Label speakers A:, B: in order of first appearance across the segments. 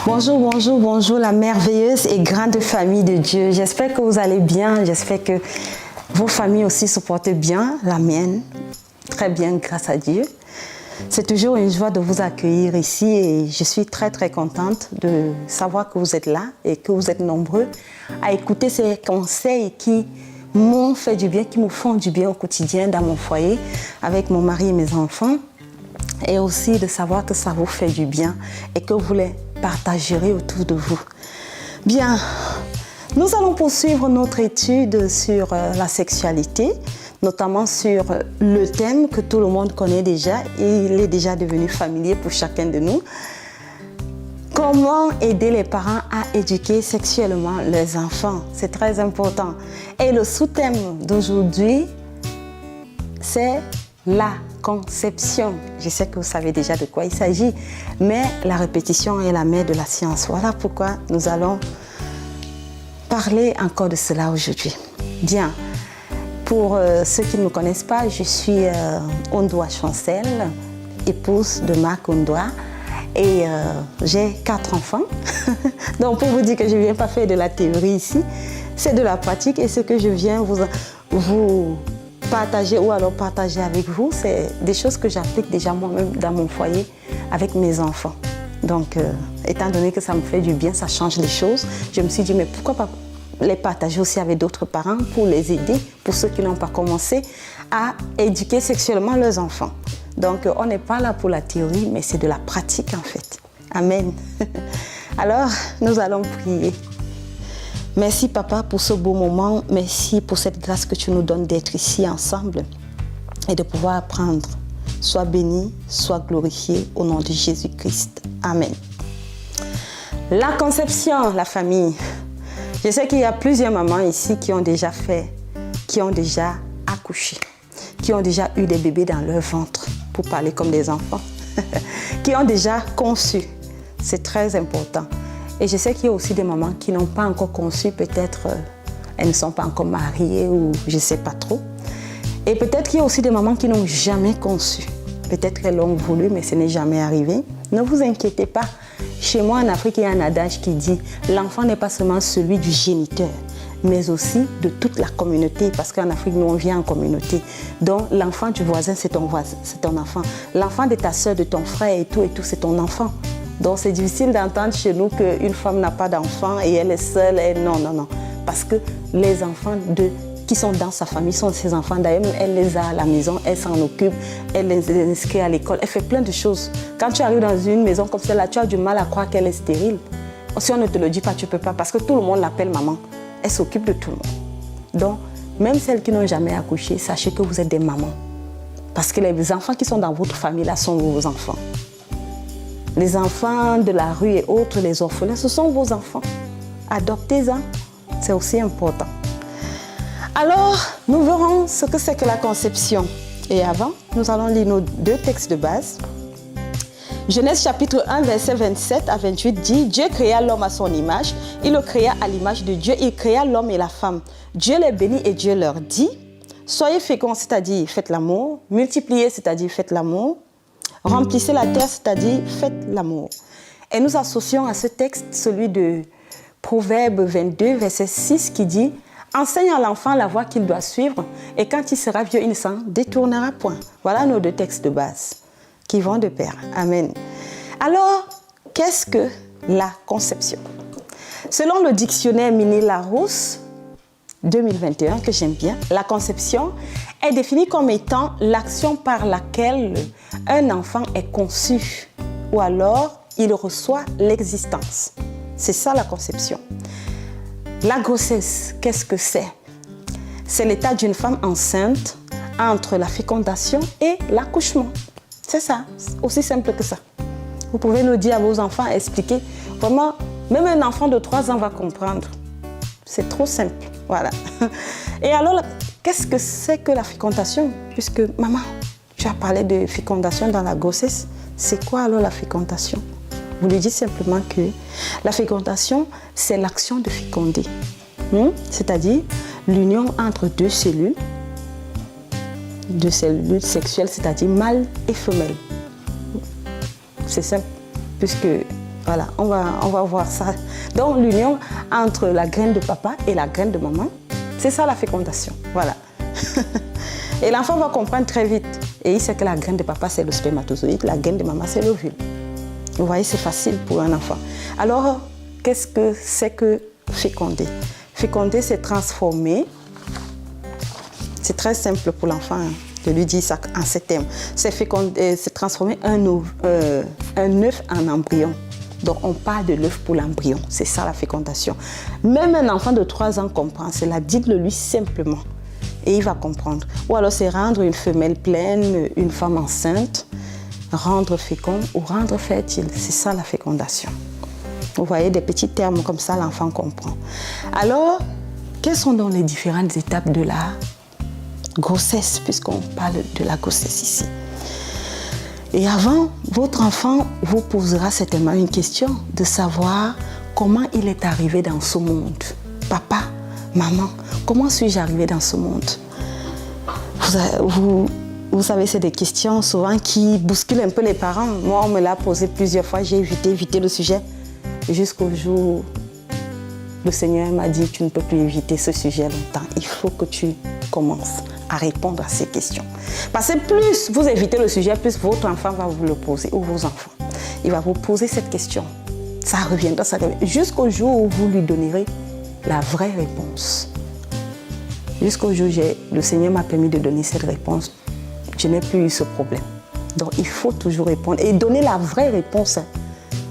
A: Bonjour, bonjour, bonjour la merveilleuse et grande famille de Dieu. J'espère que vous allez bien, j'espère que vos familles aussi se portent bien, la mienne, très bien grâce à Dieu. C'est toujours une joie de vous accueillir ici et je suis très contente de savoir que vous êtes là et que vous êtes nombreux à écouter ces conseils qui m'ont fait du bien, qui me font du bien au quotidien dans mon foyer avec mon mari et mes enfants. Et aussi de savoir que ça vous fait du bien et que vous les partagerez autour de vous. Bien, nous allons poursuivre notre étude sur la sexualité, notamment sur le thème que tout le monde connaît déjà et il est déjà devenu familier pour chacun de nous. Comment aider les parents à éduquer sexuellement leurs enfants? C'est très important. Et le sous-thème d'aujourd'hui, c'est la conception. Je sais que vous savez déjà de quoi il s'agit, mais la répétition est la mère de la science. Voilà pourquoi nous allons parler encore de cela aujourd'hui. Bien, pour ceux qui ne me connaissent pas, je suis Ondoa Chancel, épouse de Marc Ondoa, et j'ai 4 enfants. Donc pour vous dire que je ne viens pas faire de la théorie ici, c'est de la pratique, et ce que je viens vous partager ou alors partager avec vous, c'est des choses que j'applique déjà moi-même dans mon foyer avec mes enfants. Donc, étant donné que ça me fait du bien, ça change les choses, je me suis dit, mais pourquoi pas les partager aussi avec d'autres parents pour les aider, pour ceux qui n'ont pas commencé à éduquer sexuellement leurs enfants. Donc, on n'est pas là pour la théorie, mais c'est de la pratique en fait. Amen. Alors, nous allons prier. Merci papa pour ce beau moment, merci pour cette grâce que tu nous donnes d'être ici ensemble et de pouvoir apprendre. Sois béni, sois glorifié au nom de Jésus-Christ. Amen. La conception, la famille. Je sais qu'il y a plusieurs mamans ici qui ont déjà accouché, qui ont déjà eu des bébés dans leur ventre, pour parler comme des enfants, qui ont déjà conçu. C'est très important. Et je sais qu'il y a aussi des mamans qui n'ont pas encore conçu, peut-être elles ne sont pas encore mariées ou je ne sais pas trop. Et peut-être qu'il y a aussi des mamans qui n'ont jamais conçu. Peut-être qu'elles l'ont voulu, mais ce n'est jamais arrivé. Ne vous inquiétez pas. Chez moi en Afrique, il y a un adage qui dit « L'enfant n'est pas seulement celui du géniteur, mais aussi de toute la communauté. » Parce qu'en Afrique, nous, on vient en communauté. Donc, l'enfant du voisin, c'est ton voisin, c'est ton enfant. L'enfant de ta soeur, de ton frère et tout, c'est ton enfant. Donc c'est difficile d'entendre chez nous qu'une femme n'a pas d'enfant et elle est seule. Et non. Parce que les enfants qui sont dans sa famille sont ses enfants. D'ailleurs, elle les a à la maison, elle s'en occupe, elle les inscrit à l'école, elle fait plein de choses. Quand tu arrives dans une maison comme celle-là, tu as du mal à croire qu'elle est stérile. Si on ne te le dit pas, tu ne peux pas parce que tout le monde l'appelle maman. Elle s'occupe de tout le monde. Donc, même celles qui n'ont jamais accouché, sachez que vous êtes des mamans. Parce que les enfants qui sont dans votre famille, là, sont vos enfants. Les enfants de la rue et autres, les orphelins, ce sont vos enfants. Adoptez-en, c'est aussi important. Alors, nous verrons ce que c'est que la conception. Et avant, nous allons lire nos 2 textes de base. Genèse chapitre 1, verset 27 à 28 dit « Dieu créa l'homme à son image, il le créa à l'image de Dieu, il créa l'homme et la femme. Dieu les bénit et Dieu leur dit « Soyez féconds, c'est-à-dire faites l'amour, multipliez, c'est-à-dire faites l'amour, remplissez la terre, c'est-à-dire faites l'amour. » Et nous associons à ce texte celui de Proverbe 22, verset 6 qui dit « Enseigne à l'enfant la voie qu'il doit suivre et quand il sera vieux, il ne s'en détournera point. » Voilà nos 2 textes de base qui vont de pair. Amen. Alors, qu'est-ce que la conception? Selon le dictionnaire Minet-Larousse 2021, que j'aime bien, la conception est définie comme étant l'action par laquelle un enfant est conçu ou alors il reçoit l'existence. C'est ça la conception. La grossesse, qu'est-ce que c'est? C'est l'état d'une femme enceinte entre la fécondation et l'accouchement. C'est ça, aussi simple que ça. Vous pouvez le dire à vos enfants, expliquer. Vraiment, même un enfant de 3 ans va comprendre. C'est trop simple, voilà. Et alors, qu'est-ce que c'est que la fécondation? Puisque, maman, tu as parlé de fécondation dans la grossesse. C'est quoi alors la fécondation? Vous lui dites simplement que la fécondation, c'est l'action de féconder. C'est-à-dire l'union entre 2 cellules sexuelles, c'est-à-dire mâle et femelle. C'est simple, puisque Voilà, on va voir ça. Donc, l'union entre la graine de papa et la graine de maman, c'est ça la fécondation. Voilà. Et l'enfant va comprendre très vite. Et il sait que la graine de papa, c'est le spermatozoïde, la graine de maman, c'est l'ovule. Vous voyez, c'est facile pour un enfant. Alors, qu'est-ce que c'est que féconder? Féconder, c'est transformer. C'est très simple pour l'enfant de lui dire ça en ces termes. C'est transformer un œuf en embryon. Donc, on parle de l'œuf pour l'embryon. C'est ça la fécondation. Même un enfant de 3 ans comprend cela. Dites-le lui simplement. Et il va comprendre. Ou alors, c'est rendre une femelle pleine, une femme enceinte, rendre fécond ou rendre fertile. C'est ça la fécondation. Vous voyez, des petits termes comme ça, l'enfant comprend. Alors, quelles sont donc les différentes étapes de la grossesse, puisqu'on parle de la grossesse ici? Et avant, votre enfant vous posera certainement une question de savoir comment il est arrivé dans ce monde. Papa, maman, comment suis-je arrivé dans ce monde? Vous savez, c'est des questions souvent qui bousculent un peu les parents. Moi, on me l'a posé plusieurs fois, j'ai évité le sujet. Jusqu'au jour où le Seigneur m'a dit, tu ne peux plus éviter ce sujet longtemps. Il faut que tu commences à répondre à ces questions. Parce que plus vous évitez le sujet, plus votre enfant va vous le poser, ou vos enfants. Il va vous poser cette question. Ça reviendra, jusqu'au jour où vous lui donnerez la vraie réponse. Jusqu'au jour où le Seigneur m'a permis de donner cette réponse, je n'ai plus eu ce problème. Donc il faut toujours répondre et donner la vraie réponse.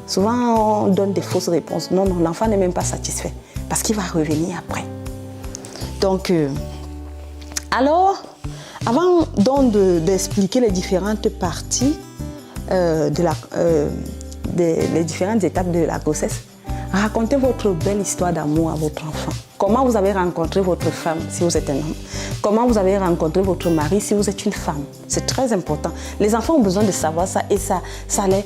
A: Souvent, on donne des fausses réponses. Non, l'enfant n'est même pas satisfait parce qu'il va revenir après. Donc, alors, avant donc d'expliquer les différentes parties, les différentes étapes de la grossesse, racontez votre belle histoire d'amour à votre enfant. Comment vous avez rencontré votre femme si vous êtes un homme? Comment vous avez rencontré votre mari si vous êtes une femme? C'est très important. Les enfants ont besoin de savoir ça et ça les...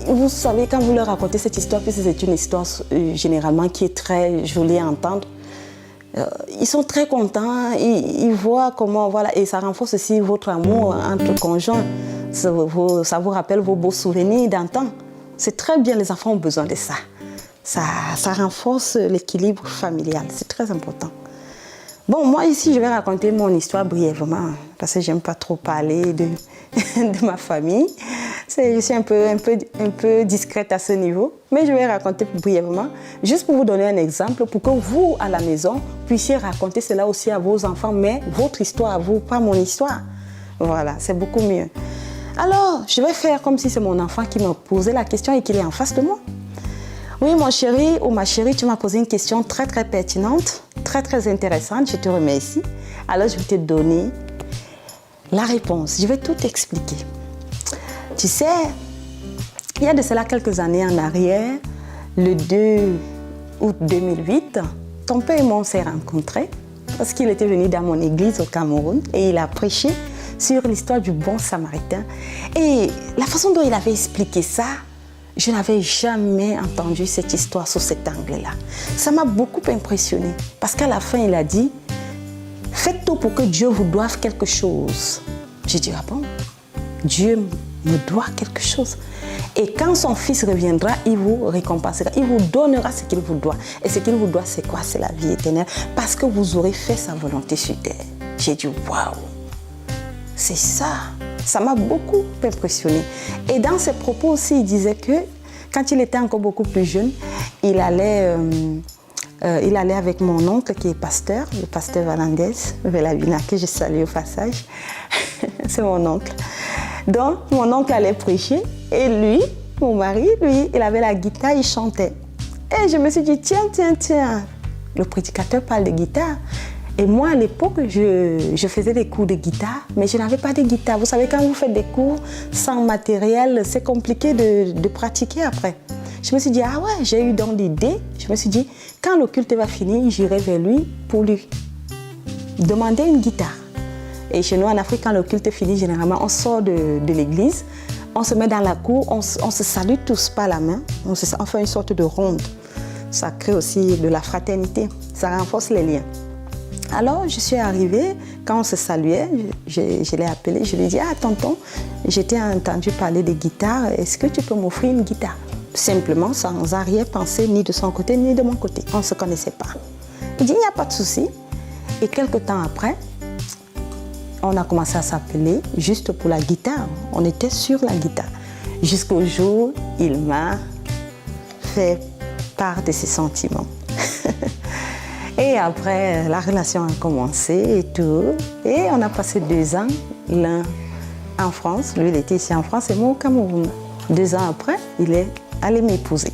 A: Vous savez, quand vous leur racontez cette histoire, puisque c'est une histoire généralement qui est très jolie à entendre, ils sont très contents, ils voient comment, voilà, et ça renforce aussi votre amour entre conjoints. Ça vous rappelle vos beaux souvenirs d'antan. C'est très bien, les enfants ont besoin de ça. Ça renforce l'équilibre familial, c'est très important. Bon, moi ici, je vais raconter mon histoire brièvement, parce que j'aime pas trop parler de ma famille. Je suis un peu discrète à ce niveau, mais je vais raconter brièvement, juste pour vous donner un exemple, pour que vous, à la maison, puissiez raconter cela aussi à vos enfants, mais votre histoire à vous, pas mon histoire. Voilà, c'est beaucoup mieux. Alors, je vais faire comme si c'est mon enfant qui m'a posé la question et qu'il est en face de moi. Oui, mon chéri ou ma chérie, tu m'as posé une question très, très pertinente, très, très intéressante. Je te remercie. Alors, je vais te donner la réponse. Je vais tout expliquer. Tu sais, il y a de cela quelques années en arrière, le 2 août 2008, ton père et moi, on s'est rencontrés parce qu'il était venu dans mon église au Cameroun et il a prêché sur l'histoire du bon samaritain. Et la façon dont il avait expliqué ça, je n'avais jamais entendu cette histoire sous cet angle-là. Ça m'a beaucoup impressionnée parce qu'à la fin, il a dit « Faites tout pour que Dieu vous doive quelque chose. » J'ai dit « Ah bon? Dieu me doit quelque chose. » Et quand son fils reviendra, il vous récompensera, il vous donnera ce qu'il vous doit. Et ce qu'il vous doit, c'est quoi? C'est la vie éternelle parce que vous aurez fait sa volonté sur terre. J'ai dit « Waouh! C'est ça! » Ça m'a beaucoup impressionné. Et dans ses propos aussi, il disait que quand il était encore beaucoup plus jeune, il allait avec mon oncle qui est pasteur, le pasteur Valandez, Velavina, que je salue au passage. C'est mon oncle. Donc, mon oncle allait prêcher et lui, mon mari, lui, il avait la guitare, il chantait. Et je me suis dit, tiens, le prédicateur parle de guitare. Et moi, à l'époque, je faisais des cours de guitare, mais je n'avais pas de guitare. Vous savez, quand vous faites des cours sans matériel, c'est compliqué de pratiquer après. Je me suis dit, ah ouais, j'ai eu donc l'idée. Je me suis dit, quand le culte va finir, j'irai vers lui pour lui demander une guitare. Et chez nous, en Afrique, quand le culte finit, généralement, on sort de l'église, on se met dans la cour, on se salue tous par la main, on fait une sorte de ronde. Ça crée aussi de la fraternité, ça renforce les liens. Alors, je suis arrivée, quand on se saluait, je l'ai appelé, je lui ai dit « Ah, tonton, j'ai entendu parler de guitare, est-ce que tu peux m'offrir une guitare ?» simplement sans arrière-pensée, ni de son côté, ni de mon côté. On ne se connaissait pas. Il dit, il n'y a pas de souci. Et quelques temps après, on a commencé à s'appeler juste pour la guitare. On était sur la guitare. Jusqu'au jour où il m'a fait part de ses sentiments. Et après, la relation a commencé et tout. Et on a passé 2 ans, l'un en France. Lui, il était ici en France et moi au Cameroun. 2 ans après, il est allé m'épouser.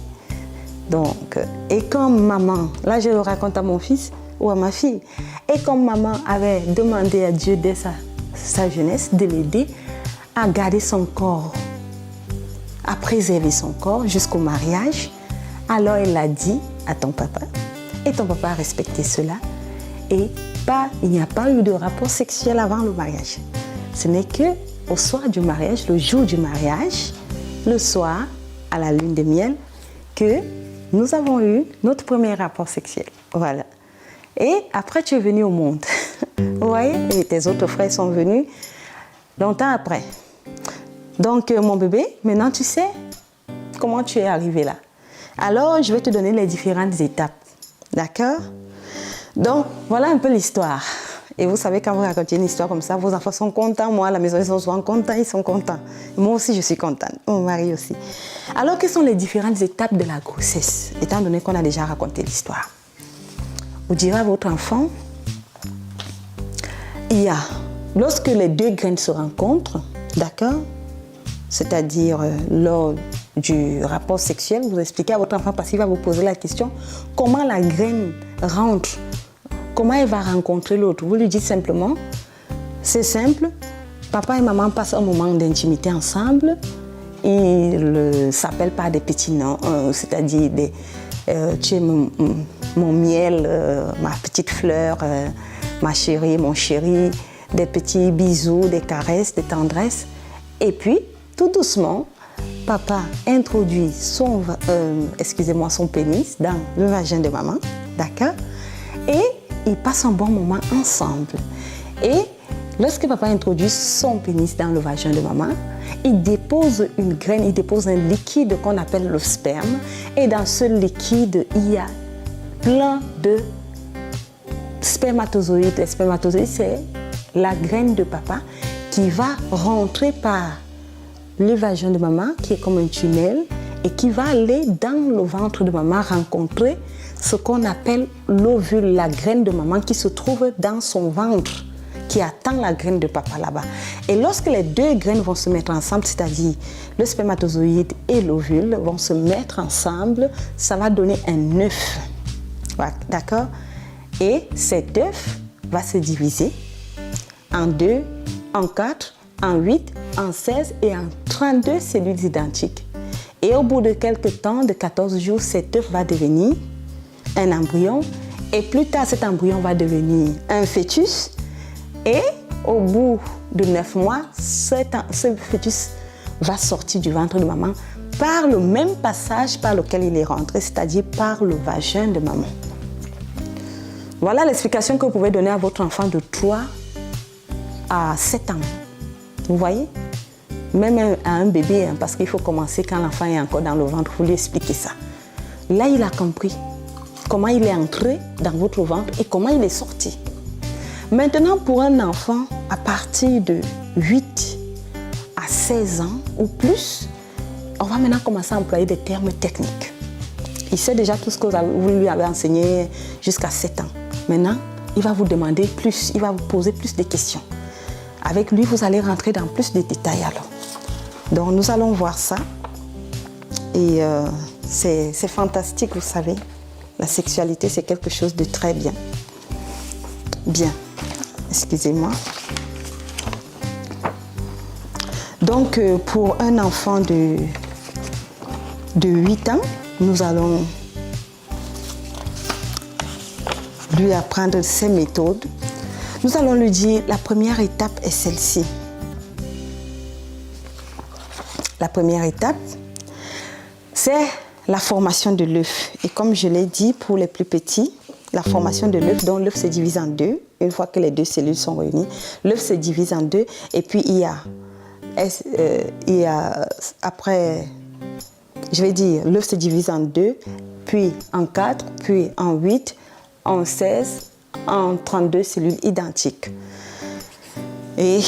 A: Donc, et comme maman, là je le raconte à mon fils ou à ma fille, et comme maman avait demandé à Dieu dès sa jeunesse de l'aider à garder son corps, à préserver son corps jusqu'au mariage, alors elle a dit à ton papa, et ton papa a respecté cela, et il n'y a pas eu de rapport sexuel avant le mariage. Ce n'est qu'au soir du mariage, le jour du mariage, le soir, à la lune de miel, que nous avons eu notre premier rapport sexuel. Voilà. Et après, tu es venu au monde. Vous voyez? Et tes autres frères sont venus longtemps après. Donc, mon bébé, maintenant, tu sais comment tu es arrivé là. Alors, je vais te donner les différentes étapes. D'accord? Donc, voilà un peu l'histoire. Et vous savez, quand vous racontez une histoire comme ça, vos enfants sont contents. Moi, à la maison, ils sont souvent contents, ils sont contents. Moi aussi, je suis contente. Mon mari aussi. Alors, quelles sont les différentes étapes de la grossesse, étant donné qu'on a déjà raconté l'histoire? Vous direz à votre enfant, lorsque les 2 graines se rencontrent, d'accord? C'est-à-dire lors du rapport sexuel, vous expliquez à votre enfant, parce qu'il va vous poser la question, comment la graine rentre, comment elle va rencontrer l'autre. Vous lui dites simplement, c'est simple, papa et maman passent un moment d'intimité ensemble, ils ne s'appellent pas des petits noms, c'est-à-dire tu es mon miel, ma petite fleur, ma chérie, mon chéri, des petits bisous, des caresses, des tendresses. Et puis, tout doucement, papa introduit son pénis dans le vagin de maman, d'accord? Et ils passent un bon moment ensemble. Et lorsque papa introduit son pénis dans le vagin de maman, il dépose une graine, il dépose un liquide qu'on appelle le sperme. Et dans ce liquide, il y a plein de spermatozoïdes. Les spermatozoïdes, c'est la graine de papa qui va rentrer par le vagin de maman, qui est comme un tunnel, et qui va aller dans le ventre de maman rencontrer ce qu'on appelle l'ovule, la graine de maman qui se trouve dans son ventre, qui attend la graine de papa là-bas. Et lorsque les 2 graines vont se mettre ensemble, c'est-à-dire le spermatozoïde et l'ovule vont se mettre ensemble, ça va donner un œuf. Voilà, d'accord? Et cet œuf va se diviser en 2, en 4, en 8, en 16 et en 32 cellules identiques. Et au bout de quelques temps, de 14 jours, cet œuf va devenir un embryon. Et plus tard, cet embryon va devenir un fœtus. Et au bout de 9 mois, ce fœtus va sortir du ventre de maman par le même passage par lequel il est rentré, c'est-à-dire par le vagin de maman. Voilà l'explication que vous pouvez donner à votre enfant de 3 à 7 ans. Vous voyez? Même à un bébé, parce qu'il faut commencer quand l'enfant est encore dans le ventre, vous lui expliquez ça. Là, il a compris comment il est entré dans votre ventre et comment il est sorti. Maintenant, pour un enfant, à partir de 8 à 16 ans ou plus, on va maintenant commencer à employer des termes techniques. Il sait déjà tout ce que vous lui avez enseigné jusqu'à 7 ans. Maintenant, il va vous demander plus, il va vous poser plus de questions. Avec lui, vous allez rentrer dans plus de détails alors. Donc, nous allons voir ça. Et c'est fantastique, vous savez. La sexualité, c'est quelque chose de très bien. Bien. Excusez-moi. Donc, pour un enfant de 8 ans, nous allons lui apprendre ces méthodes. Nous allons lui dire, la première étape est celle-ci. La première étape, c'est la formation de l'œuf. Et comme je l'ai dit, pour les plus petits, la formation de l'œuf, donc l'œuf se divise en 2. Une fois que les 2 cellules sont réunies, l'œuf se divise en 2. Et puis, il y a après Je vais dire, l'œuf se divise en 2, puis en 4, puis en 8, en 16, en 32 cellules identiques. Et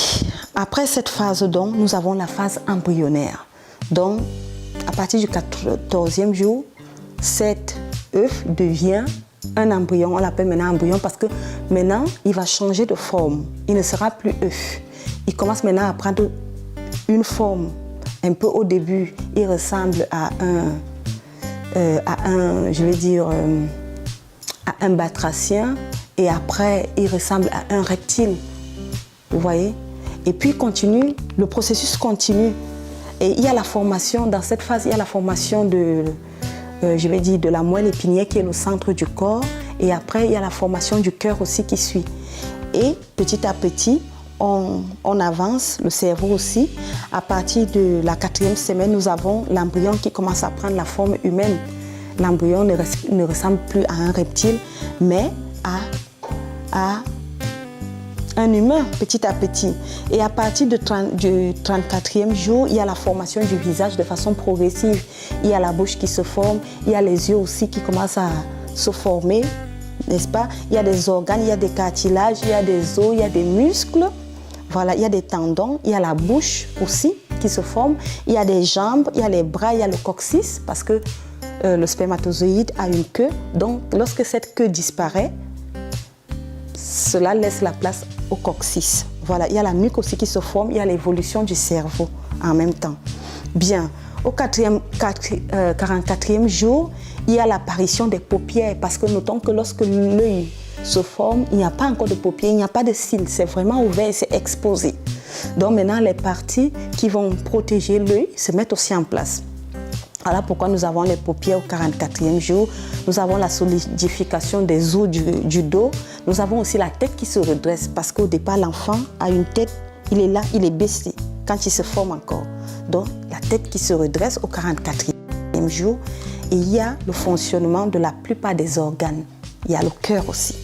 A: après cette phase, donc, nous avons la phase embryonnaire. Donc, à partir du 14e jour, cet œuf devient un embryon. On l'appelle maintenant embryon parce que maintenant, il va changer de forme. Il ne sera plus œuf. Il commence maintenant à prendre une forme. Un peu au début, il ressemble à un batracien. Et après, il ressemble à un reptile. Vous voyez? Et puis, le processus continue. Et il y a la formation, dans cette phase, il y a la formation de la moelle épinière qui est le centre du corps. Et après, il y a la formation du cœur aussi qui suit. Et petit à petit, on avance, le cerveau aussi. À partir de la 4e semaine, nous avons l'embryon qui commence à prendre la forme humaine. L'embryon ne ressemble plus à un reptile, mais à un humain petit à petit. Et à partir du 34e jour, il y a la formation du visage de façon progressive. Il y a la bouche qui se forme, il y a les yeux aussi qui commencent à se former, n'est-ce pas? Il y a des organes, il y a des cartilages, il y a des os, il y a des muscles. Voilà, il y a des tendons, il y a la bouche aussi qui se forme, il y a des jambes, il y a les bras, il y a le coccyx parce que le spermatozoïde a une queue. Donc, lorsque cette queue disparaît, cela laisse la place au coccyx. Voilà, il y a la nuque aussi qui se forme, il y a l'évolution du cerveau en même temps. Bien, au 44e jour, il y a l'apparition des paupières parce que notons que lorsque l'œil se forme, il n'y a pas encore de paupières, il n'y a pas de cils, c'est vraiment ouvert, c'est exposé. Donc maintenant, les parties qui vont protéger l'œil se mettent aussi en place. Voilà pourquoi nous avons les paupières au 44e jour. Nous avons la solidification des os du dos. Nous avons aussi la tête qui se redresse parce qu'au départ, l'enfant a une tête, il est là, il est baissé quand il se forme encore. Donc, la tête qui se redresse au 44e jour. Et il y a le fonctionnement de la plupart des organes. Il y a le cœur aussi.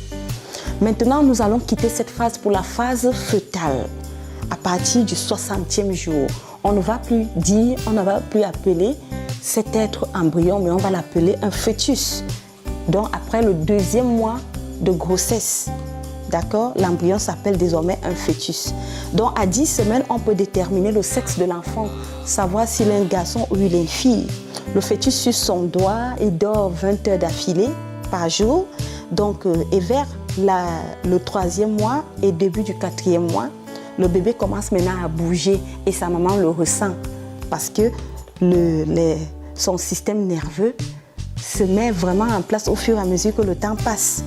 A: Maintenant, nous allons quitter cette phase pour la phase fœtale. À partir du 60e jour, on ne va plus dire, on ne va plus appeler cet être embryon, mais on va l'appeler un fœtus. Donc, après le 2e mois de grossesse, d'accord, l'embryon s'appelle désormais un fœtus. Donc, à 10 semaines, on peut déterminer le sexe de l'enfant, savoir s'il est un garçon ou il est une fille. Le fœtus suce son doigt et dort 20 heures d'affilée par jour. Donc, et vers le 3e mois et début du 4e mois, le bébé commence maintenant à bouger et sa maman le ressent parce que son système nerveux se met vraiment en place au fur et à mesure que le temps passe.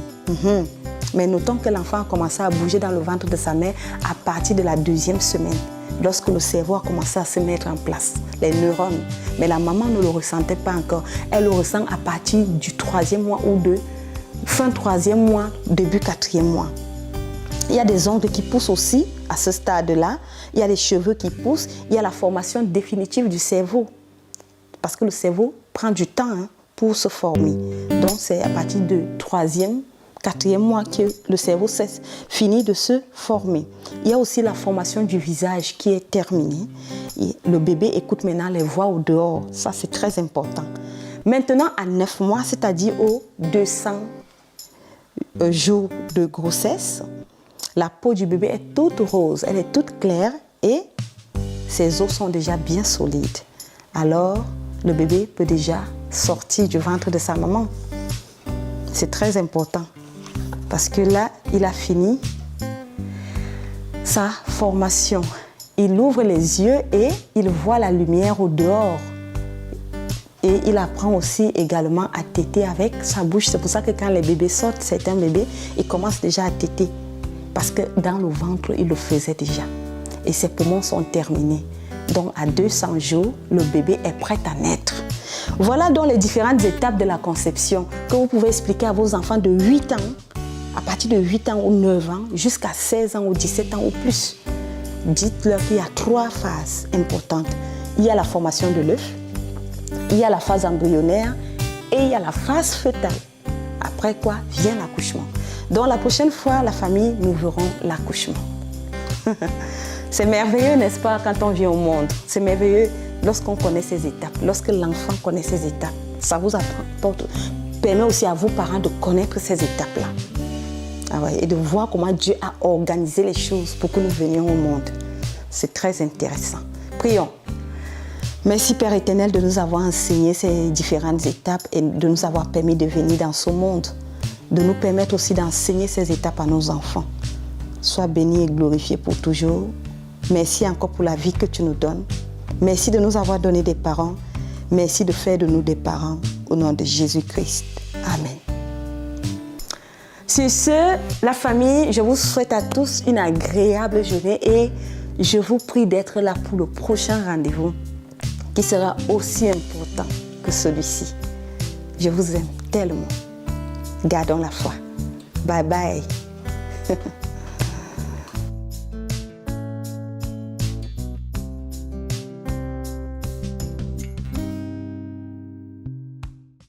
A: Mais notons que l'enfant a commencé à bouger dans le ventre de sa mère à partir de la 2e semaine, lorsque le cerveau a commencé à se mettre en place, les neurones. Mais la maman ne le ressentait pas encore. Elle le ressent à partir du 3e mois ou fin 3e mois, début 4e mois. Il y a des ongles qui poussent aussi à ce stade-là. Il y a des cheveux qui poussent. Il y a la formation définitive du cerveau. Parce que le cerveau prend du temps pour se former. Donc, c'est à partir du 3e, 4e mois que le cerveau finit de se former. Il y a aussi la formation du visage qui est terminée. Et le bébé écoute maintenant les voix au dehors. Ça, c'est très important. Maintenant, à 9 mois, c'est-à-dire aux 200 jours de grossesse, la peau du bébé est toute rose, elle est toute claire et ses os sont déjà bien solides. Alors, le bébé peut déjà sortir du ventre de sa maman. C'est très important parce que là, il a fini sa formation. Il ouvre les yeux et il voit la lumière au dehors. Et il apprend aussi également à téter avec sa bouche. C'est pour ça que quand les bébés sortent, certains bébés, ils commencent déjà à téter. Parce que dans le ventre, il le faisait déjà. Et ses poumons sont terminés. Donc, à 200 jours, le bébé est prêt à naître. Voilà donc les différentes étapes de la conception que vous pouvez expliquer à vos enfants de 8 ans, à partir de 8 ans ou 9 ans, jusqu'à 16 ans ou 17 ans ou plus. Dites-leur qu'il y a 3 phases importantes. Il y a la formation de l'œuf, il y a la phase embryonnaire et il y a la phase fœtale. Après quoi vient l'accouchement. Donc la prochaine fois, la famille, nous verrons l'accouchement. C'est merveilleux, n'est-ce pas, quand on vient au monde. C'est merveilleux lorsqu'on connaît ces étapes, lorsque l'enfant connaît ces étapes, ça vous permet aussi à vous, parents, de connaître ces étapes-là. Ah ouais, et de voir comment Dieu a organisé les choses pour que nous venions au monde. C'est très intéressant. Prions. Merci Père éternel de nous avoir enseigné ces différentes étapes et de nous avoir permis de venir dans ce monde, de nous permettre aussi d'enseigner ces étapes à nos enfants. Sois béni et glorifié pour toujours. Merci encore pour la vie que tu nous donnes. Merci de nous avoir donné des parents. Merci de faire de nous des parents au nom de Jésus-Christ. Amen. Sur ce, la famille, je vous souhaite à tous une agréable journée et je vous prie d'être là pour le prochain rendez-vous qui sera aussi important que celui-ci. Je vous aime tellement. Gardons la foi. Bye bye.